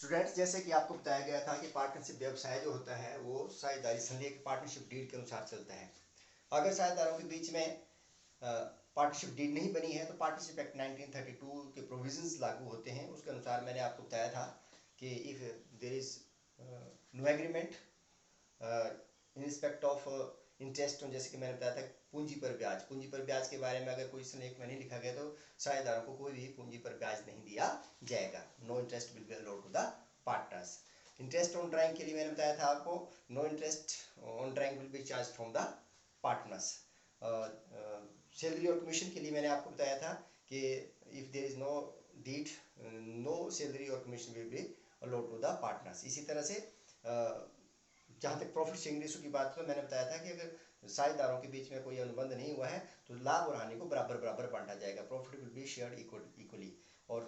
Students, जैसे कि आपको बताया गया था कि पार्टनरशिप व्यवसाय जो होता है वो साझेदारी संलेख पार्टनरशिप डीड के अनुसार चलता है। अगर साझेदारों के बीच में पार्टनरशिप डीड नहीं बनी है तो पार्टनरशिप एक्ट 1932 के प्रोविजंस लागू होते हैं। उसके अनुसार मैंने आपको बताया था कि if there is no agreement in respect of interest, जैसे कि मैंने बताया था पूंजी पर ब्याज के बारे में अगर कोई संलेख में नहीं लिखा गया तो साझेदारों को कोई भी पूंजी पर ब्याज नहीं दिया जाएगा। No interest will be allowed to the partners. Interest on drawing के लिए मैंने बताया था आपको, no interest on drawing will be charge from the partners. Salary और कमीशन के लिए मैंने आपको बताया था कि if there is no deed, no salary और commission will be allowed to the partners. इसी तरह से जहाँ तक प्रॉफिट शेयरिंग रेशो की बात तो मैंने बताया था कि अगर साझेदारों के बीच में कोई अनुबंध नहीं हुआ है तो लाभ और हानि को बराबर बराबर बांटा जाएगा। Profit will be shared equally. और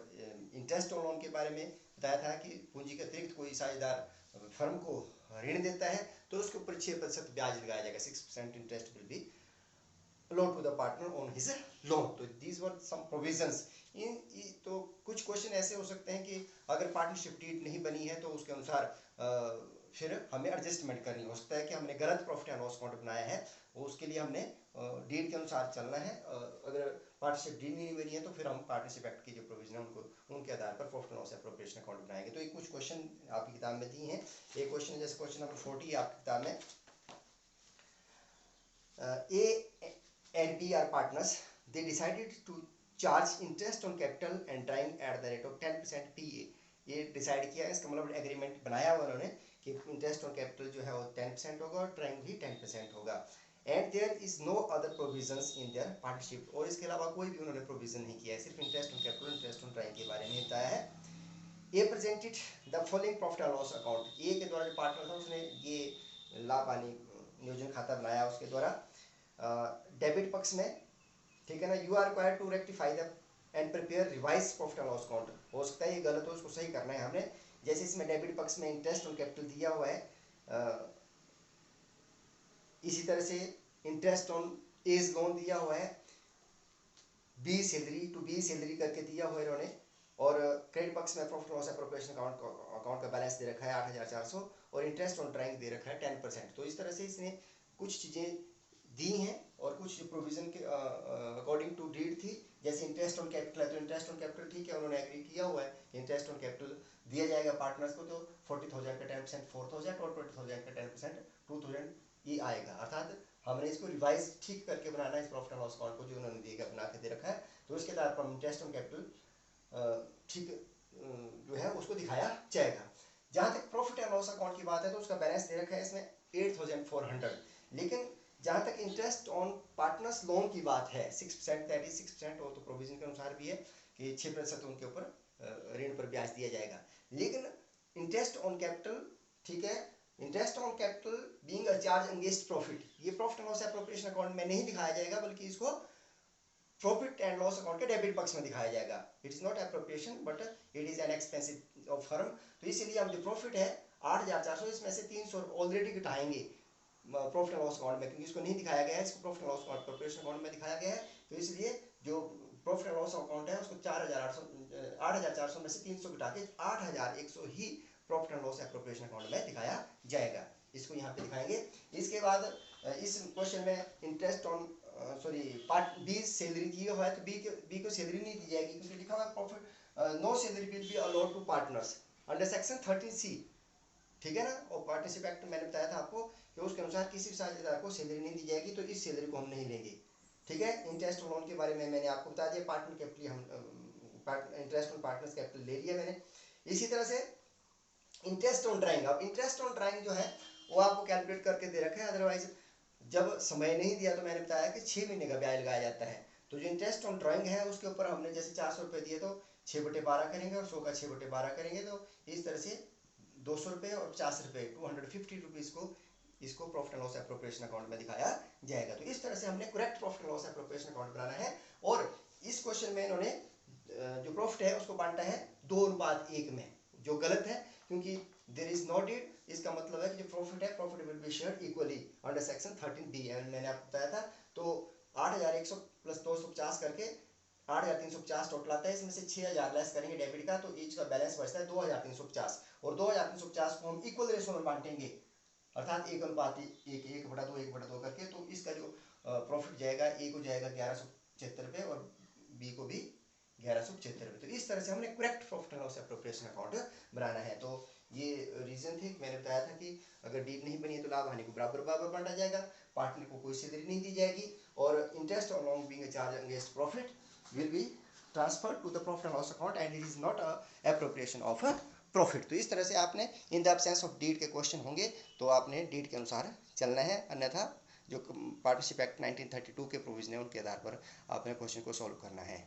इंटरेस्ट ऑन लोन के बारे में बताया था कि पूंजी के अतिरिक्त कोई साझेदार फर्म को ऋण देता है तो उसके ऊपर 6% ब्याज लगाया जाएगा। 6% interest will B loan to the partner on his loan। तो these were some provisions। तो कुछ क्वेश्चन ऐसे हो सकते हैं कि अगर पार्टनरशिप डीड नहीं बनी है तो उसके अनुसार फिर हमें एडजस्टमेंट करनी हो सकता है कि हमने गलत प्रॉफिट एंड लॉस अकाउंट बनाया है, उसके लिए हमने डीड के अनुसार चलना है। अगर पार्टनरशिप डीड नहीं बनी है तो फिर हम पार्टनरशिप एक्ट की जो प्रोविजन है उनको उनके आधार पर profit and loss appropriation account बनाएंगे। तो एक कुछ क्वेश्चन आपकी किताब में दी हैं। एक क्वेश्चन जैसे क्वेश्चन नंबर 40 आपकी किताब में, A and B are partners. They decided to charge interest on capital and drawing at the rate of 10% PA। ये डिसाइड किया, इसका मतलब एग्रीमेंट बनाया हुआ उन्होंने कि इंटरेस्ट ऑन कैपिटल जो है वो 10% होगा और ड्राइंग भी 10% होगा। And there is no other provisions in their partnership. और इसके अलावा कोई भी उन्होंने प्रोविजन नहीं किया है, सिर्फ interest on capital interest on drawing के बारे में बताया है। A presented the following profit and loss account. A के द्वारा जो पार्टनर था उसने ये लाभ हानि नियोजन खाता बनाया उसके द्वारा। डेबिट पक्ष में, ठीक है ना, you are required to rectify the and prepare revise profit and loss account. हो सकता है ये गलत हो, उसको सही करना है हमने। जैसे इसमें डेबिट पक्ष में इंटरेस्ट ऑन कैपिटल दिया हुआ है, इसी तरह से इंटरेस्ट ऑन एज लोन दिया हुआ है, B salary to B salary करके दिया हुआ है इन्होंने। और क्रेडिट पक्ष में प्रॉफिट लॉस एप्रोप्रिएशन अकाउंट का बैलेंस दे रखा है 8,400 और इंटरेस्ट ऑन ड्राइंग दे रखा है 10%। तो इस तरह से इसने कुछ चीज़ें दी हैं और कुछ प्रोविजन के अकॉर्डिंग टू डीड थी। जैसे इंटरेस्ट ऑन कैपिटल है तो इंटरेस्ट ऑन कैपिटल ठीक है, उन्होंने एग्री किया हुआ है कि इंटरेस्ट ऑन कैपिटल दिया जाएगा पार्टनर्स को। तो 40,000 का 10% 4,000 और 20,000 का 10% 2,000 ये आएगा। अर्थात हमने इसको रिवाइज ठीक करके बनाना है इस प्रॉफिट एंड लॉस अकाउंट को जो उन्होंने दिएगा बना के दे रखा है। तो उसके आधार पर इंटरेस्ट ऑन कैपिटल ठीक जो है उसको दिखाया जाएगा। जहाँ तक प्रॉफिट एंड लॉस अकाउंट की बात है तो उसका बैलेंस दे रखा है इसमें 8,400। लेकिन जहाँ तक इंटरेस्ट ऑन पार्टनर्स लोन की बात है 6%, दैट इज 6%, वो तो प्रोविजन के अनुसार भी है कि 6% उनके ऊपर ऋण पर ब्याज दिया जाएगा। लेकिन इंटरेस्ट ऑन कैपिटल, ठीक है, interest on capital being a charge against profit, ये profit and loss appropriation account में नहीं दिखाया जाएगा बल्कि इसको प्रॉफिट एंड लॉस अकाउंट के डेबिट पक्ष में दिखाया जाएगा। It is not appropriation but it is an expensive of firm. तो इसीलिए हम जो प्रॉफिट है 8,400 इसमें से 300 ऑलरेडी घटाएंगे प्रॉफिट एंड लॉस अकाउंट में, क्योंकि इसको नहीं दिखाया गया है, इसको profit and loss account preparation account में दिखाया गया है। तो इसलिए जो प्रॉफिट एंड लॉस अकाउंट है उसको 8,400 में से 300 घटा के 8,100 ही profit and loss appropriation account में दिखाया जाएगा। इसको यहाँ पे दिखाएंगे। इसके बाद इस क्वेश्चन में interest on part B salary दी हुआ है तो बी को सैलरी नहीं दी जाएगी क्योंकि लिखा हुआ है profit no salary will be allowed to partners under section 13C, ठीक है ना। और पार्टनरशिप एक्ट में मैंने बताया था आपको कि उसके अनुसार किसी भी साझेदार को सैलरी नहीं दी जाएगी, तो इस सैलरी को हम नहीं लेंगे, ठीक है। इंटरेस्ट ऑन लोन के बारे में मैंने आपको बता दिया, पार्टनर कैपिटल हम इंटरेस्ट ऑन पार्टनर्स कैपिटल ले लिया मैंने। इसी तरह से इंटरेस्ट ऑन ड्राइंग, अब इंटरेस्ट ऑन ड्राइंग जो है वो आपको कैलकुलेट करके दे रखा है। अदरवाइज जब समय नहीं दिया तो मैंने बताया कि 6 महीने का ब्याज लगाया जाता है। तो जो इंटरेस्ट ऑन ड्राइंग है उसके ऊपर हमने जैसे 400 रुपये दिए तो 6/12 करेंगे और 100 का 6/12 करेंगे। तो इस तरह से 200 रुपये और 50 रुपये 250 रुपीज़ को इसको profit and loss appropriation account में दिखाया जाएगा। तो इस तरह से हमने correct profit and loss appropriation account बनाना है। और इस क्वेश्चन में इन्होंने जो प्रॉफिट है उसको बांटा है 2:1 में, जो गलत है क्योंकि देयर इज नो डीड। इसका मतलब है कि जो प्रॉफिट है profit will be shared equally under section 13B। मैंने आपको बताया था। तो 8,100 प्लस 250 करके 8,350 टोटल आता है, इसमें से 6,000 लेस करेंगे डेबिट का, तो एज का बैलेंस बचता है 2,350, और 2,350 को हम इक्वल रेशो में बांटेंगे, अर्थात 1:1, 1/2 करके। तो इसका जो प्रॉफिट जाएगा, ए को जाएगा 1175 रुपये और बी को भी 1175 रुपये। तो इस तरह से हमने correct profit and loss appropriation account बनाना है। तो ये रीजन थे, मैंने बताया था कि अगर डीड नहीं बनी है तो लाभ हानि को बराबर बराबर बांटा जाएगा, पार्टनर को कोई सैलरी नहीं दी जाएगी, और interest along being a charge against profit will be transfer to the profit and loss account and it is not a appropriation of profit. तो इस तरह से आपने in the absence of deed के क्वेश्चन होंगे तो आपने डीड के अनुसार चलना है, अन्यथा जो पार्टनरशिप एक्ट 1932 के प्रोविजन है उनके आधार पर आपने क्वेश्चन को सॉल्व करना है।